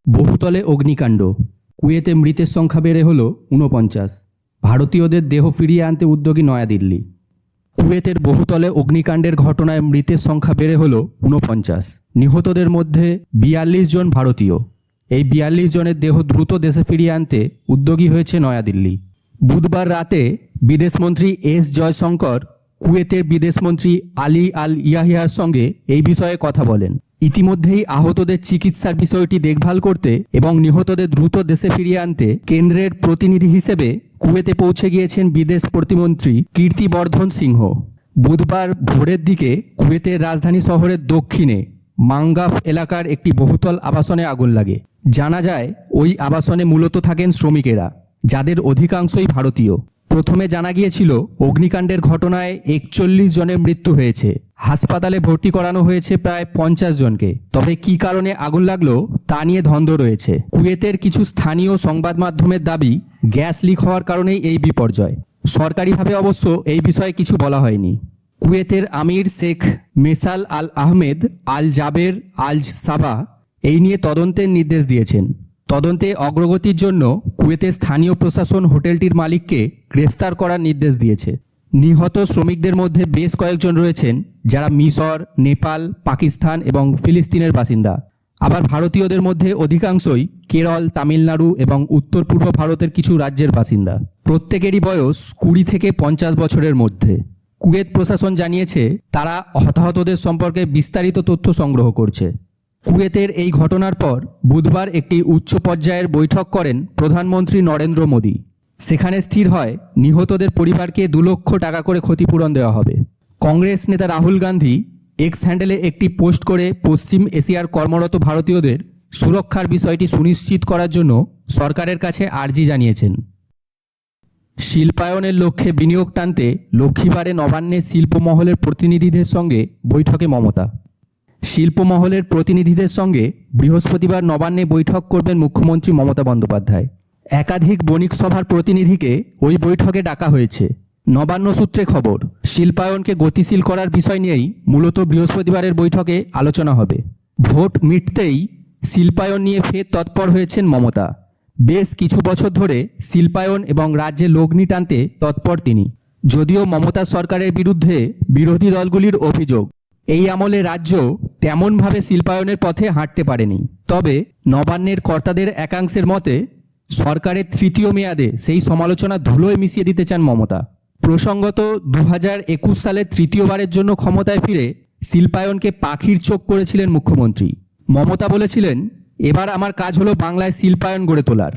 বহুতলে অগ্নিকাণ্ড, কুয়েতে মৃতের সংখ্যা বেড়ে হল ৪৯। ভারতীয়দের দেহ ফিরিয়ে আনতে উদ্যোগী নয়াদিল্লি। কুয়েতের বহুতলে অগ্নিকাণ্ডের ঘটনায় মৃতের সংখ্যা বেড়ে হল ৪৯। নিহতদের মধ্যে ৪২ জন ভারতীয়। এই ৪২ জনের দেহ দ্রুত দেশে ফিরিয়ে আনতে উদ্যোগী হয়েছে নয়াদিল্লি। বুধবার রাতে বিদেশমন্ত্রী এস জয়শঙ্কর কুয়েতের বিদেশমন্ত্রী আলী আল ইয়াহিয়ার সঙ্গে এই বিষয়ে কথা বলেন। ইতিমধ্যেই আহতদের চিকিৎসার বিষয়টি দেখভাল করতে এবং নিহতদের দ্রুত দেশে ফিরিয়ে আনতে কেন্দ্রের প্রতিনিধি হিসেবে কুয়েতে পৌঁছে গিয়েছেন বিদেশ প্রতিমন্ত্রী কীর্তিবর্ধন সিংহ। বুধবার ভোরের দিকে কুয়েতের রাজধানী শহরের দক্ষিণে মাঙ্গাফ এলাকার একটি বহুতল আবাসনে আগুন লাগে। জানা যায় ওই আবাসনে মূলত থাকেন শ্রমিকেরা, যাদের অধিকাংশই ভারতীয়। প্রথমে জানা গিয়েছিল অগ্নিকাণ্ডের ঘটনায় ৪১ জনের মৃত্যু হয়েছে। হাসপাতালে ভর্তি করানো হয়েছে প্রায় ৫০ জনকে। তবে কী কারণে আগুন লাগলো তা নিয়ে ধন্দ রয়েছে। কুয়েতের কিছু স্থানীয় সংবাদ মাধ্যমের দাবি, গ্যাস লিক হওয়ার কারণেই এই বিপর্যয়। সরকারিভাবে অবশ্য এই বিষয়ে কিছু বলা হয়নি। কুয়েতের আমির শেখ মেসাল আল আহমেদ আল জাবের আল সাবা এই নিয়ে তদন্তের নির্দেশ দিয়েছেন। তদন্তে অগ্রগতির জন্য কুয়েতের স্থানীয় প্রশাসন হোটেলটির মালিককে গ্রেফতার করার নির্দেশ দিয়েছে। নিহত শ্রমিকদের মধ্যে বেশ কয়েকজন রয়েছেন যারা মিশর, নেপাল, পাকিস্তান এবং ফিলিস্তিনের বাসিন্দা। আবার ভারতীয়দের মধ্যে অধিকাংশই কেরল, তামিলনাড়ু এবং উত্তর পূর্ব ভারতের কিছু রাজ্যের বাসিন্দা। প্রত্যেকেরই বয়স ২০ থেকে ৫০ বছরের মধ্যে। কুয়েত প্রশাসন জানিয়েছে তারা হতাহতদের সম্পর্কে বিস্তারিত তথ্য সংগ্রহ করছে। কুয়েতের এই ঘটনার পর বুধবার একটি উচ্চ পর্যায়ের বৈঠক করেন প্রধানমন্ত্রী নরেন্দ্র মোদী। সেখানে স্থির হয় নিহতদের পরিবারকে ২ লক্ষ টাকা করে ক্ষতিপূরণ দেওয়া হবে। কংগ্রেস নেতা রাহুল গান্ধী এক্স হ্যান্ডেলে একটি পোস্ট করে পশ্চিম এশিয়ার কর্মরত ভারতীয়দের সুরক্ষার বিষয়টি সুনিশ্চিত করার জন্য সরকারের কাছে আর্জি জানিয়েছেন। শিল্পায়নের লক্ষ্যে বিনিয়োগ টানতে লক্ষ্মীবারে নবান্নে শিল্পমহলের প্রতিনিধিদের সঙ্গে বৈঠকে মমতা। শিল্পমহলের প্রতিনিধিদের সঙ্গে বৃহস্পতিবার নবান্নে বৈঠক করবেন মুখ্যমন্ত্রী মমতা বন্দ্যোপাধ্যায়। একাধিক বণিক সভার প্রতিনিধিকে ওই বৈঠকে ডাকা হয়েছে। নবান্ন সূত্রে খবর, শিল্পায়নকে গতিশীল করার বিষয় নিয়েই মূলত বৃহস্পতিবারের বৈঠকে আলোচনা হবে। ভোট মিটতেই শিল্পায়ন নিয়ে ফের তৎপর হয়েছেন মমতা। বেশ কিছু বছর ধরে শিল্পায়ন এবং রাজ্যে লগ্নি টানতে তৎপর তিনি। যদিও মমতা সরকারের বিরুদ্ধে বিরোধী দলগুলির অভিযোগ, এই আমলে রাজ্য তেমনভাবে শিল্পায়নের পথে হাঁটতে পারেনি। তবে নবান্নের কর্তাদের একাংশের মতে সরকারের তৃতীয় মেয়াদে সেই সমালোচনা ধুলোয় মিশিয়ে দিতে চান মমতা। প্রসঙ্গত ২০২১ সালে তৃতীয়বারের জন্য ক্ষমতায় ফিরে শিল্পায়নকে পাখির চোখ করেছিলেন মুখ্যমন্ত্রী মমতা। বলেছিলেন, এবার আমার কাজ হলো বাংলায় শিল্পায়ন গড়ে তোলার।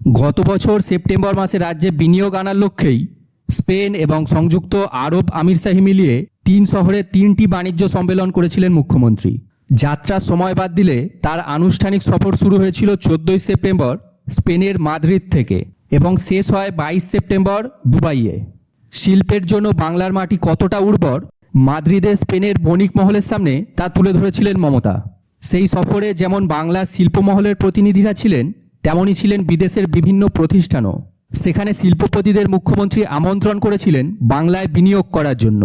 গত বছর সেপ্টেম্বর মাসে রাজ্যে বিনিয়োগ আনার লক্ষ্যেই স্পেন এবং সংযুক্ত আরব আমিরশাহী মিলিয়ে ৩ শহরে ৩টি বাণিজ্য সম্মেলন করেছিলেন মুখ্যমন্ত্রী। যাত্রার সময় বাদ দিলে তার আনুষ্ঠানিক সফর শুরু হয়েছিল ১৪ই সেপ্টেম্বর স্পেনের মাদ্রিদ থেকে এবং শেষ হয় ২২ সেপ্টেম্বর দুবাইয়ে। শিল্পের জন্য বাংলার মাটি কতটা উর্বর মাদ্রিদে স্পেনের বণিক মহলের সামনে তা তুলে ধরেছিলেন মমতা। সেই সফরে যেমন বাংলার শিল্পমহলের প্রতিনিধিরা ছিলেন, তেমনই ছিলেন বিদেশের বিভিন্ন প্রতিষ্ঠানও। সেখানে শিল্পপতিদের মুখ্যমন্ত্রী আমন্ত্রণ করেছিলেন বাংলায় বিনিয়োগ করার জন্য।